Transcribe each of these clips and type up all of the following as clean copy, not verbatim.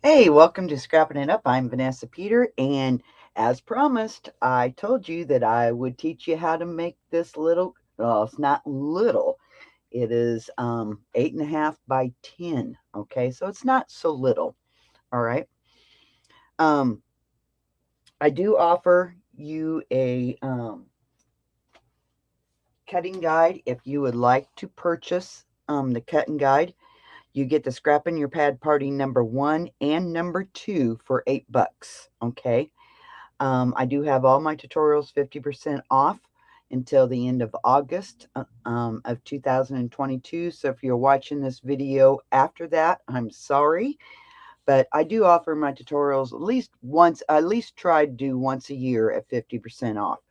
Hey, welcome to Scrapping It Up. I'm Vanessa Peter, and as promised, I told you that I would teach you how to make this little, well, it's not little, it is 8.5 by 10. Okay, so it's not so little. All right. Um, I do offer you a cutting guide if you would like to purchase the cutting guide. You get the Scrappin Your Pad Party #1 and #2 for $8. Okay. I do have all my tutorials 50% off until the end of August of 2022. So if you're watching this video after that, I'm sorry. But I do offer my tutorials at least once, I at least try to do once a year at 50% off.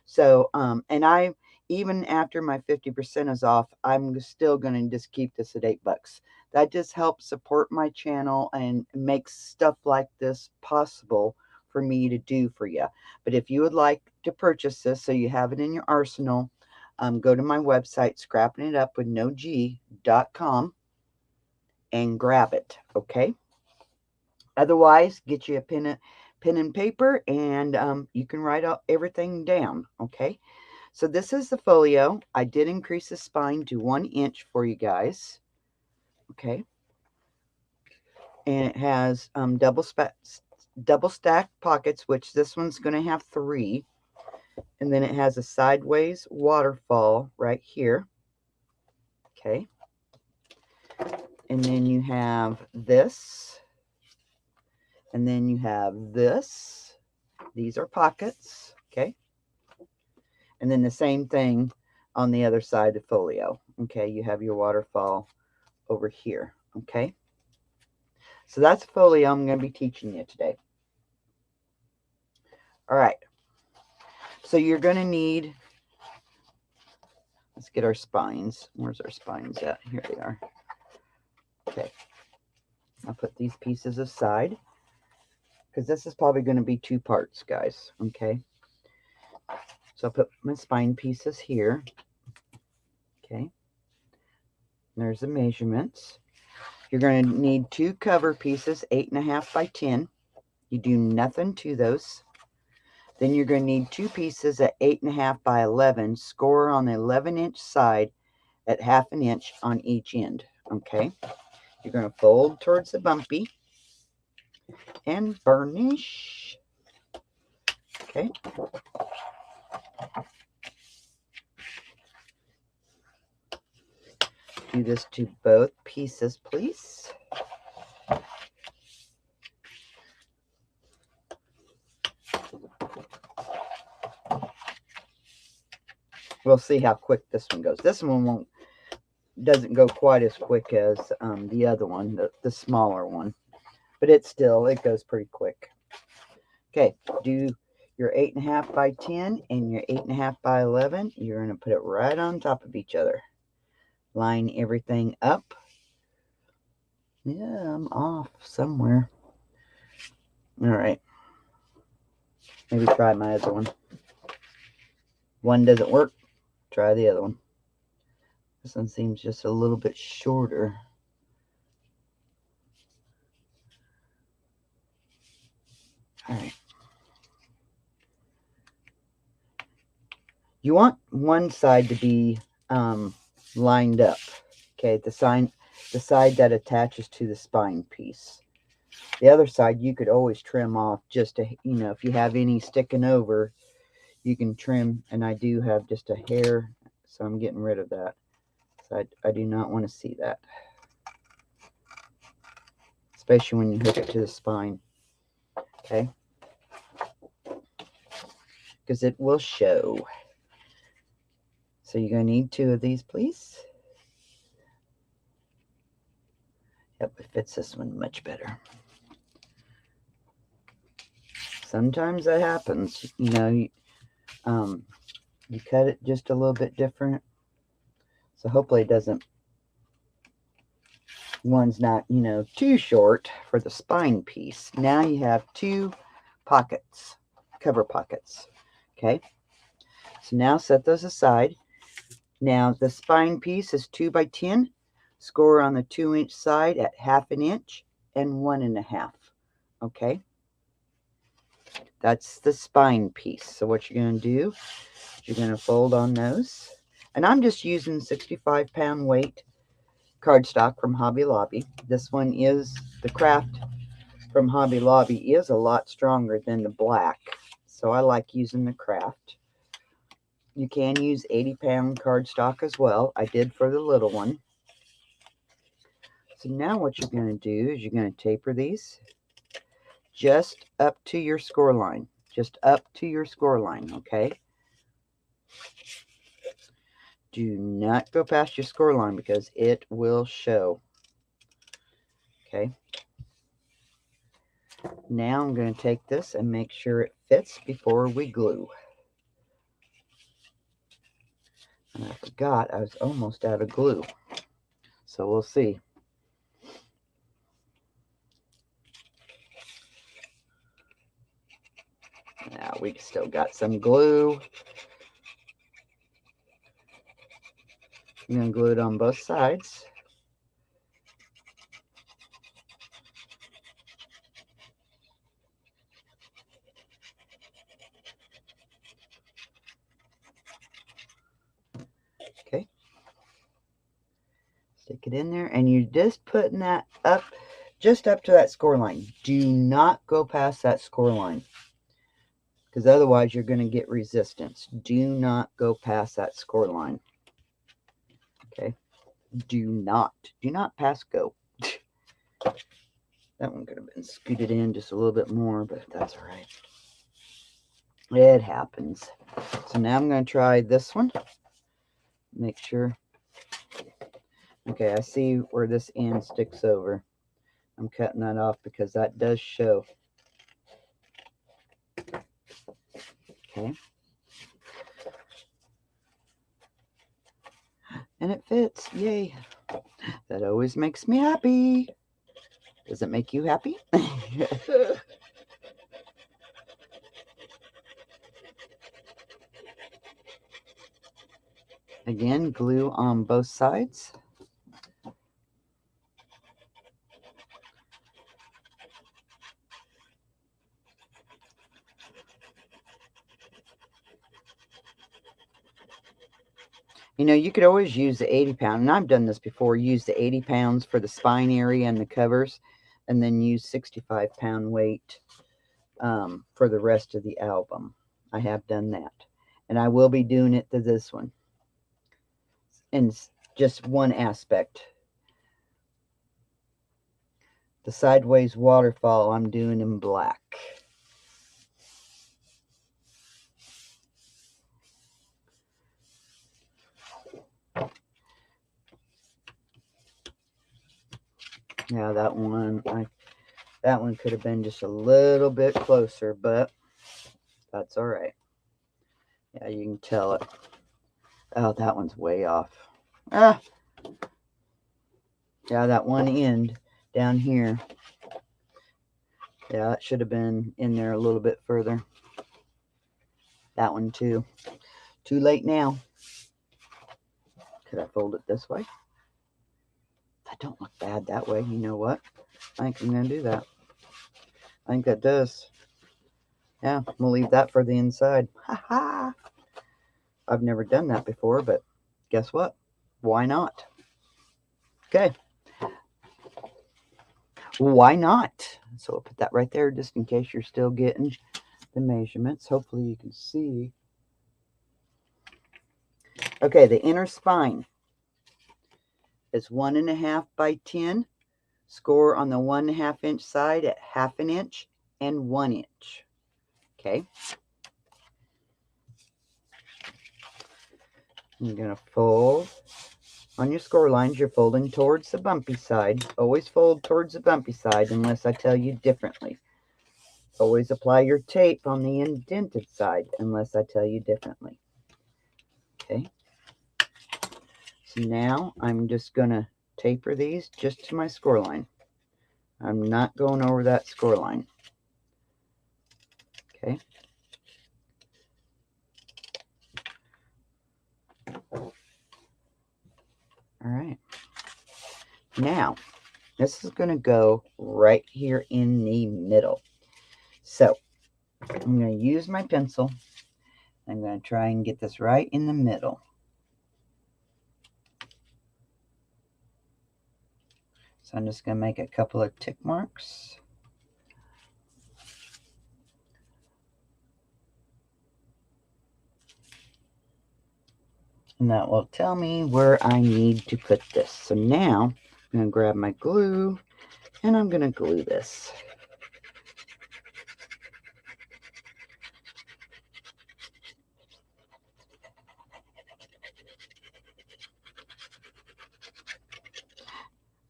So, and I, even after my 50% is off, I'm still going to just keep this at $8. That just helps support my channel and makes stuff like this possible for me to do for you. But if you would like to purchase this so you have it in your arsenal, go to my website, scrappingitupwithnog.com, and grab it. Okay. Otherwise, get you a pen and paper, and you can write everything down. Okay. So this is the folio. I did increase the spine to 1 inch for you guys. Okay. And it has double stacked pockets, which this one's going to have 3. And then it has a sideways waterfall right here. Okay. And then you have this. And then you have this. These are pockets. Okay. And then the same thing on the other side of the folio. Okay. You have your waterfall over here. Okay. So that's folio I'm going to be teaching you today. All right. So you're going to need, let's get our spines. Where's our spines at? Here they are. Okay. I'll put these pieces aside because this is probably going to be 2 parts, guys. Okay. So I'll put my spine pieces here. Okay. There's the measurements. You're going to need 2 cover pieces, 8.5 by 10. You do nothing to those. Then you're going to need 2 pieces at 8.5 by 11. Score on the 11-inch side at 1/2 inch on each end. Okay. You're going to fold towards the bumpy and burnish. Okay. Do this to both pieces, please. We'll see how quick this one goes. This one doesn't go quite as quick as the other one, the smaller one, but it goes pretty quick. Okay, do your 8.5 by 10 and your 8.5 by 11. You're going to put it right on top of each other. Line everything up. Yeah, I'm off somewhere. All right. Maybe try my other one. One doesn't work. Try the other one. This one seems just a little bit shorter. All right. You want one side to be lined up. Okay, the side that attaches to the spine piece. The other side you could always trim off just to, if you have any sticking over, you can trim, and I do have just a hair, so I'm getting rid of that. So I do not want to see that, especially when you hook it to the spine. Okay, because it will show. So you're going to need 2 of these, please. Yep, it fits this one much better. Sometimes that happens. You cut it just a little bit different. So hopefully it doesn't, one's not, too short for the spine piece. Now you have 2 pockets, cover pockets. Okay. So now set those aside. Now the spine piece is 2 by 10. Score on the 2-inch side at 1/2 inch and 1.5. Okay, that's the spine piece. So what you're going to do is you're going to fold on those. And I'm just using 65-pound weight cardstock from Hobby Lobby. This one is the craft from Hobby Lobby is a lot stronger than the black. So I like using the craft. You can use 80-pound cardstock as well. I did for the little one. So now what you're going to do is you're going to taper these just up to your score line. Just up to your score line, okay? Do not go past your score line because it will show. Okay. Now I'm going to take this and make sure it fits before we glue. And I forgot I was almost out of glue. So we'll see. Now we still got some glue. I'm going to glue it on both sides. Okay. Stick it in there, and you're just putting that up, just up to that score line. Do not go past that score line, because otherwise you're going to get resistance. Do not go past that score line. Okay. Do not pass go. That one could have been scooted in just a little bit more, but that's all right. It happens. So now I'm going to try this one. Make sure. Okay, I see where this end sticks over. I'm cutting that off because that does show. Okay. And it fits. Yay. That always makes me happy. Does it make you happy? Again, glue on both sides. You know, you could always use the 80-pound, and I've done this before, use the 80 pounds for the spine area and the covers, and then use 65-pound weight for the rest of the album. I have done that. And I will be doing it to this one. And just one aspect. The sideways waterfall I'm doing in black. Yeah, that one could have been just a little bit closer, but that's all right. Yeah, you can tell it. Oh, that one's way off. Ah! Yeah, that one end down here. Yeah, it should have been in there a little bit further. That one too. Too late now. Could I fold it this way? That don't look bad that way. You know what? I think I'm going to do that. I think that does. Yeah, we'll leave that for the inside. Ha ha! I've never done that before, but guess what? Why not? Okay. Why not? So I'll put that right there just in case you're still getting the measurements. Hopefully you can see. Okay, the inner spine is 1.5 by 10. Score on the 1.5 inch side at 1/2 inch and 1 inch. Okay. You're going to fold on your score lines. You're folding towards the bumpy side. Always fold towards the bumpy side unless I tell you differently. Always apply your tape on the indented side unless I tell you differently. Okay. So now I'm just going to taper these just to my score line. I'm not going over that score line. Okay. All right. Now, This is going to go right here in the middle. So I'm going to use my pencil. I'm going to try and get this right in the middle. So I'm just going to make a couple of tick marks. And that will tell me where I need to put this. So now I'm going to grab my glue and I'm going to glue this.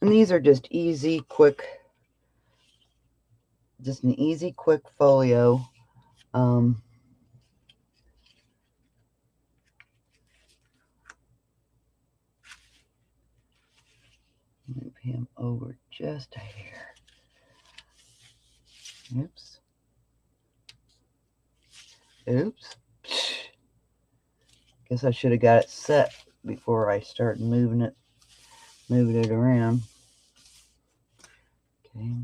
And these are just easy, quick, just an easy, quick folio. Move him over just a hair. Oops. Oops. Guess I should have got it set before I started moving it around. Okay.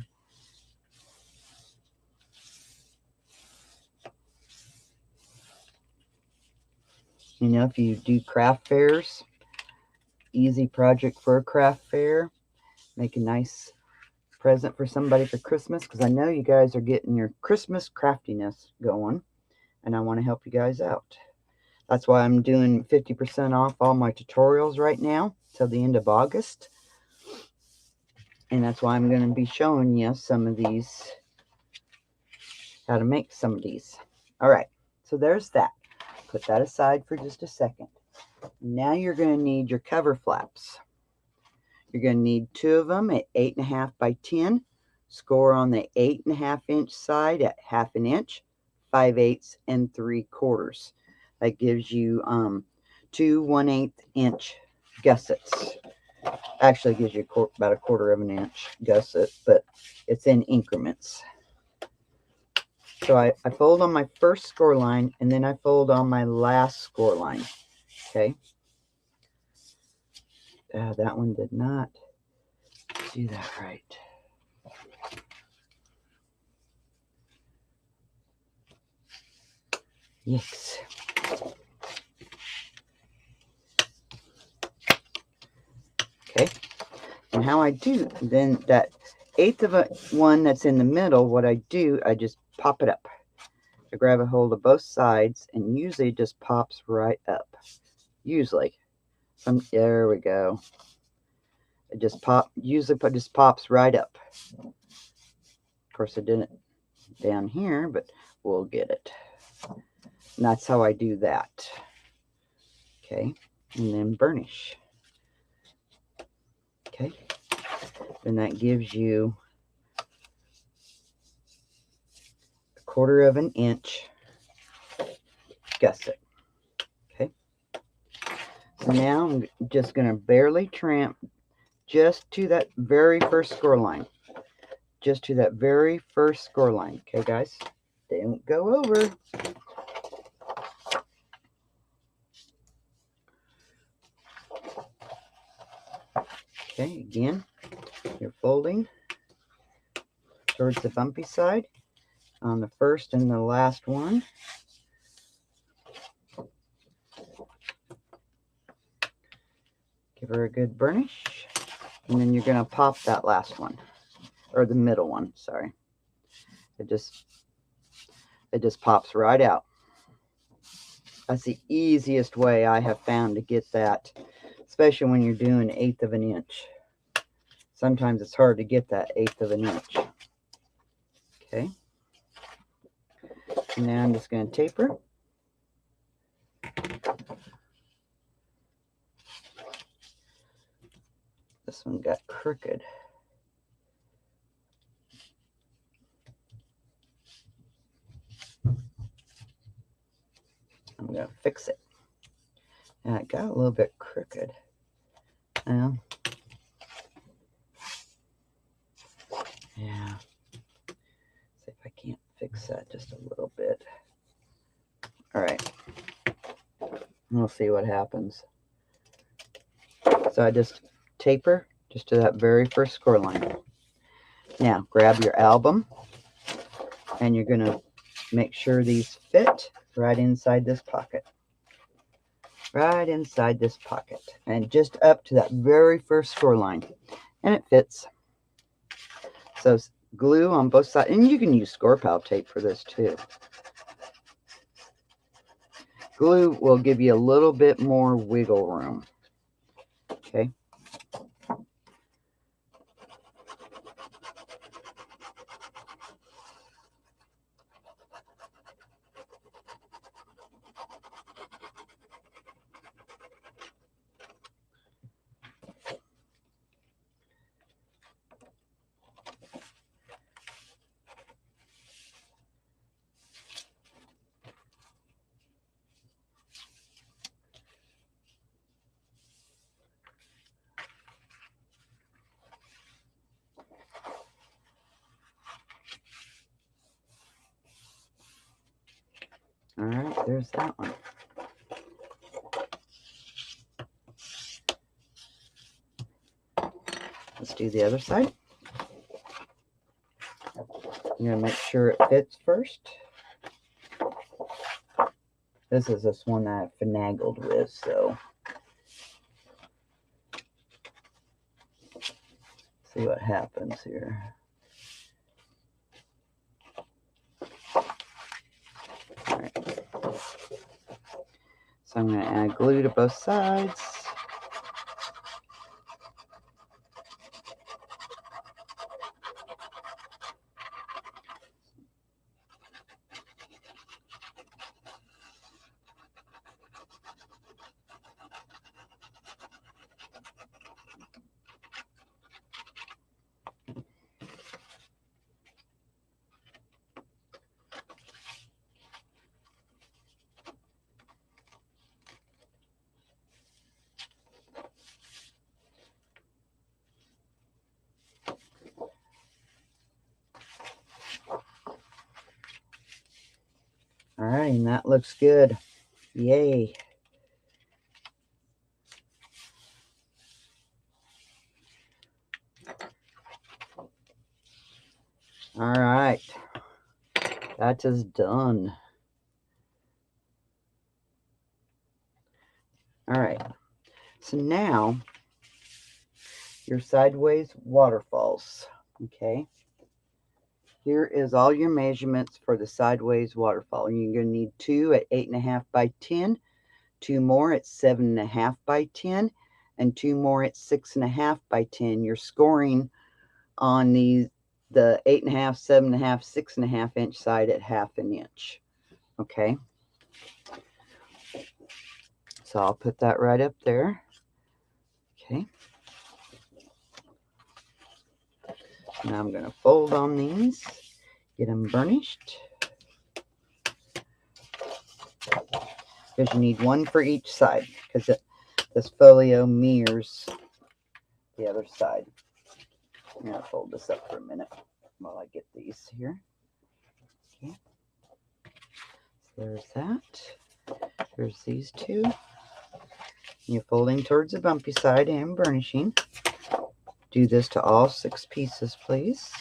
You know, if you do craft fairs, easy project for a craft fair, make a nice present for somebody for Christmas, because I know you guys are getting your Christmas craftiness going, and I want to help you guys out. That's why I'm doing 50% off all my tutorials right now till the end of August. And that's why I'm going to be showing you some of these, how to make some of these. All right, so there's that. Put that aside for just a second. Now you're going to need your cover flaps. You're going to need 2 of them at 8.5 by 10. Score on the 8.5 inch side at 1/2 inch, 5/8 and 3/4. That gives you 2 1/8 inch gussets. Actually gives you about 1/4 inch gusset, but it's in increments. So I fold on my first score line, and then I fold on my last score line. Okay. That one did not do that right. Yikes. Okay. And how I do, then that 1/8 of a one that's in the middle, what I do, I just pop it up. I grab a hold of both sides, and usually it just pops right up. Usually. There we go. It just just pops right up. Of course, I didn't down here, but we'll get it. And that's how I do that. Okay. And then burnish. Okay. Then that gives you 1/4 inch gusset. Okay. So now I'm just going to barely trim just to that very first score line. Just to that very first score line. Okay, guys? Don't go over. Okay, again, you're folding towards the bumpy side on the first and the last one. Give her a good burnish, and then you're going to pop that last one, or the middle one, sorry. It just pops right out. That's the easiest way I have found to get that, especially when you're doing 1/8 of an inch. Sometimes it's hard to get that 1/8 of an inch. Okay. And now I'm just going to taper. This one got crooked. I'm going to fix it. And it got a little bit crooked. Well, yeah. See if I can't fix that just a little bit. All right. We'll see what happens. So I just taper just to that very first score line. Now grab your album, and you're going to make sure these fit right inside this pocket. Right inside this pocket. And just up to that very first score line. And it fits. So glue on both sides. And you can use score pal tape for this too. Glue will give you a little bit more wiggle room. Okay. All right, there's that one. Let's do the other side. You're going to make sure it fits first. This is this one I finagled with, so see what happens here. All right. So I'm going to add glue to both sides. All right, and that looks good. Yay. All right, that is done. All right, so now your sideways waterfalls, okay? Here is all your measurements for the sideways waterfall. And you're going to need 2 at 8.5 by 10, 2 more at 7.5 by 10, and 2 more at 6.5 by 10. You're scoring on the 8.5, 7.5, 6.5 inch side at 1/2 inch. Okay. So I'll put that right up there. Okay. Now I'm going to fold on these, get them burnished. Because you need one for each side, because this folio mirrors the other side. I'm going to fold this up for a minute while I get these here. Okay. So there's that. There's these two. You're folding towards the bumpy side and burnishing. Do this to all 6 pieces, please.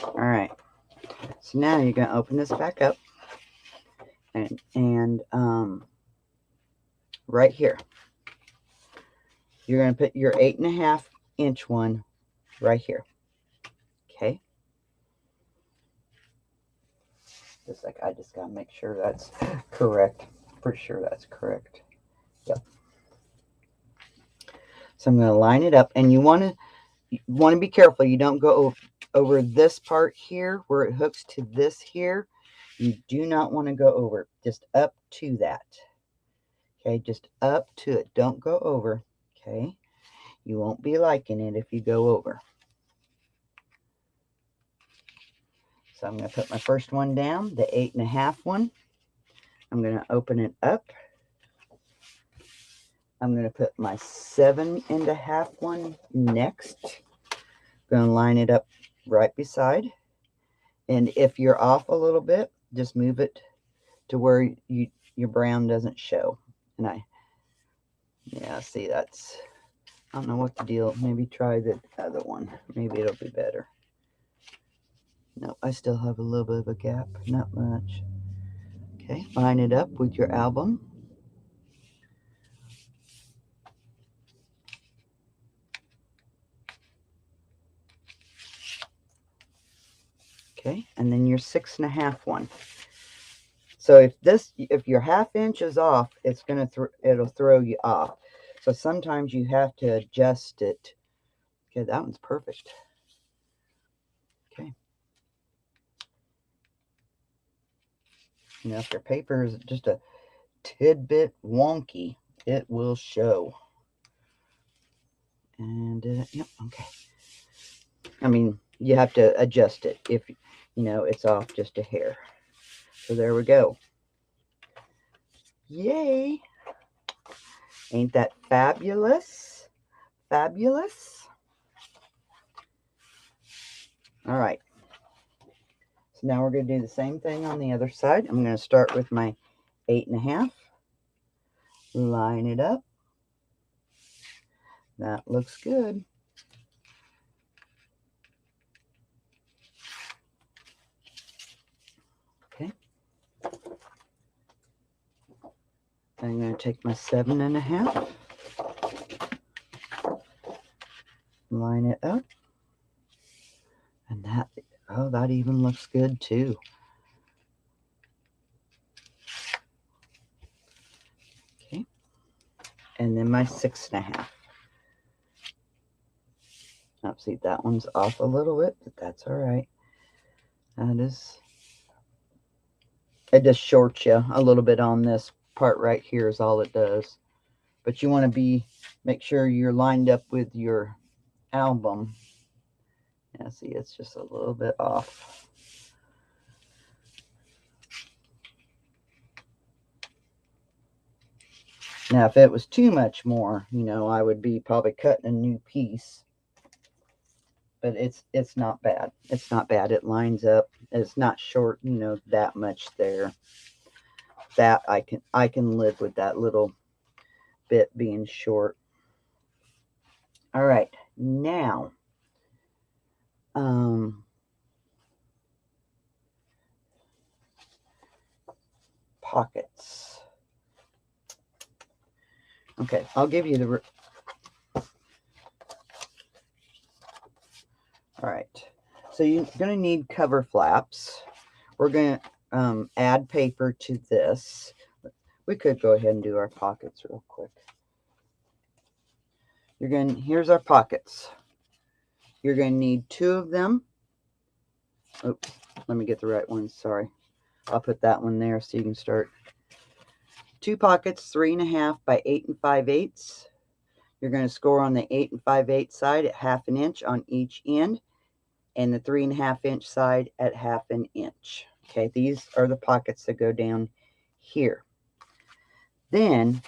All right. So now you're going to open this back up, and right here, you're going to put your 8.5 inch one right here. Okay. Just like I just got to make sure that's correct. Pretty sure that's correct. Yep. So I'm going to line it up, and you want to be careful. You don't go over this part here where it hooks to this here. You do not want to go over. Just up to that. Okay, just up to it. Don't go over. Okay, you won't be liking it if you go over. So I'm going to put my first one down, the 8.5 one. I'm going to open it up. I'm going to put my 7.5 one next. Going to line it up right beside. And if you're off a little bit, just move it to where your brown doesn't show. And yeah, see, I don't know what the deal. Maybe try the other one. Maybe it'll be better. No, I still have a little bit of a gap. Not much. Okay, line it up with your album. Okay, and then your 6.5 one. So if your 1/2 inch is off, it'll throw you off. So sometimes you have to adjust it. Okay, that one's perfect. Okay. Now, if your paper is just a tidbit wonky, it will show. And yep, okay. I mean, you have to adjust it if it's off just a hair. So there we go. Yay! Ain't that fabulous? Fabulous. All right. So now we're going to do the same thing on the other side. I'm going to start with my 8.5. Line it up. That looks good. Okay. I'm going to take my 7.5. Line it up. And that even looks good too. Okay. And then my 6.5. Now, see, that one's off a little bit, but that's all right. It just shorts you a little bit on this part right here is all it does. But you want to make sure you're lined up with your album. Yeah, see, it's just a little bit off. Now, if it was too much more, I would be probably cutting a new piece. But it's not bad. It's not bad. It lines up. It's not short, that much there. That I can live with that little bit being short. All right, now pockets. Okay, I'll give you the all right. So you're going to need cover flaps. We're going to add paper to this. We could go ahead and do our pockets real quick. Here's our pockets. You're going to need 2 of them. Oops, let me get the right one. Sorry. I'll put that one there so you can start. 2 pockets, 3.5 by 8 5/8. You're going to score on the 8 5/8 side at 1/2 inch on each end, and the 3.5 inch side at 1/2 inch. Okay, these are the pockets that go down here. Then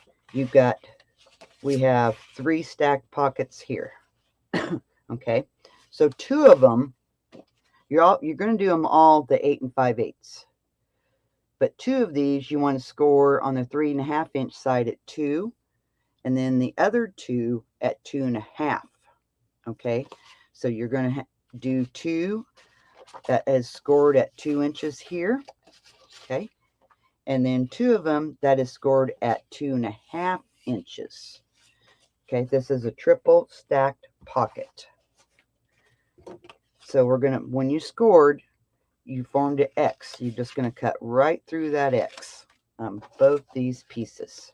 we have 3 stacked pockets here. Okay, so 2 of them, you're going to do them all the 8 5/8. But 2 of these you want to score on the 3.5 inch side at 2, and then the other 2 at 2.5. Okay, so you're going to do 2 that is scored at 2 inches here. Okay, and then 2 of them that is scored at 2.5 inches. Okay, this is a triple stacked pocket. So when you scored, you formed an X. You're just going to cut right through that X on both these pieces.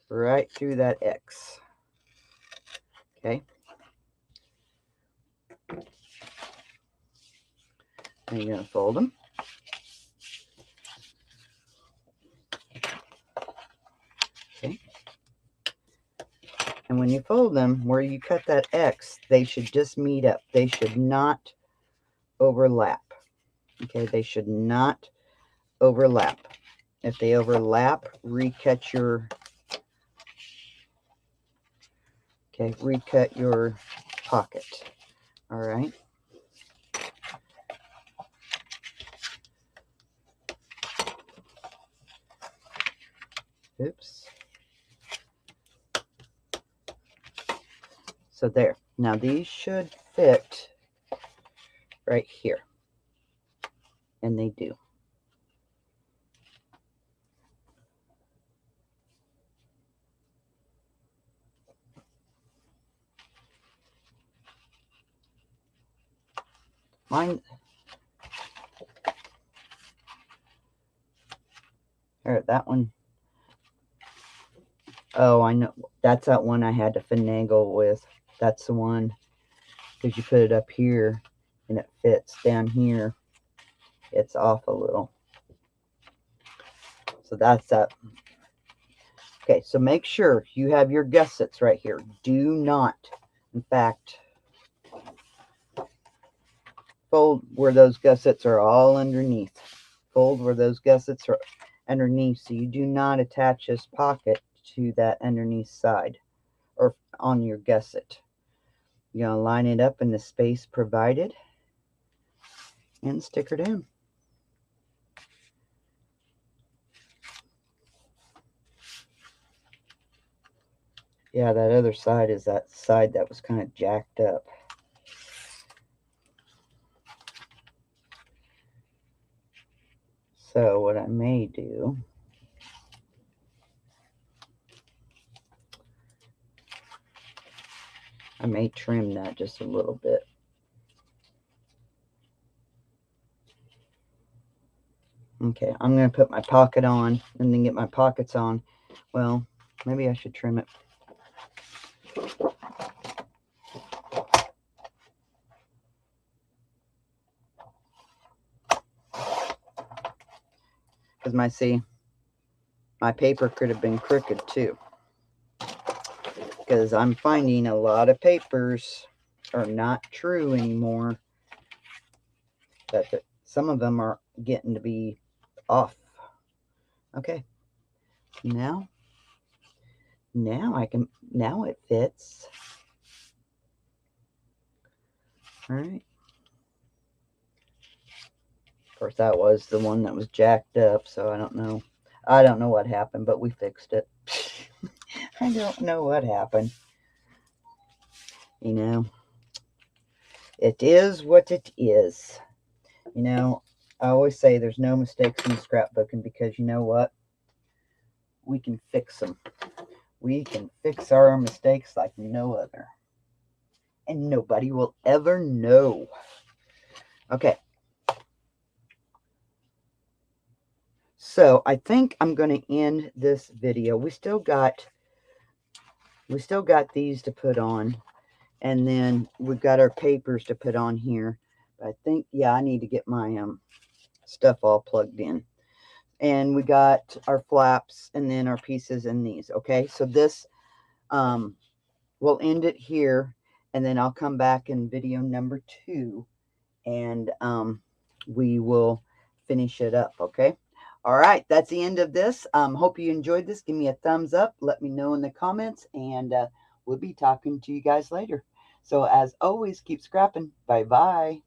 Right through that X. Okay. And you're going to fold them. Okay. And when you fold them, where you cut that X, they should just meet up. They should not overlap. Okay, they should not overlap. If they overlap, recut your Okay, recut your pocket. All right. Oops. So there. Now these should fit right here. And they do. Mine, or that one. Oh, I know. That's that one I had to finagle with. That's the one. Because you put it up here and it fits down here. It's off a little. So that's that. Okay, so make sure you have your gussets right here. Do not, in fact, fold where those gussets are all underneath. Fold where those gussets are underneath, so you do not attach this pocket to that underneath side or on your gusset. You're going to line it up in the space provided and stick her down. Yeah, that other side is that side that was kind of jacked up. So what I may do, I may trim that just a little bit. Okay, I'm going to put my pocket on and then get my pockets on. Well, maybe I should trim it. Because my paper could have been crooked too. Because I'm finding a lot of papers are not true anymore. That some of them are getting to be off. Okay, now it fits. All right. Of course, that was the one that was jacked up, so I don't know what happened, but we fixed it. I don't know what happened. You know, it is what it is. You know, I always say there's no mistakes in scrapbooking, because you know what? We can fix them. We can fix our mistakes like no other. And nobody will ever know. Okay. So I think I'm going to end this video. We still got these to put on, and then we've got our papers to put on here. But I think, yeah, I need to get my stuff all plugged in. And we got our flaps and then our pieces in these. Okay, so this we'll end it here, and then I'll come back in video number 2, and we will finish it up. Okay. All right, that's the end of this. Hope you enjoyed this. Give me a thumbs up. Let me know in the comments, and we'll be talking to you guys later. So as always, keep scrapping. Bye-bye.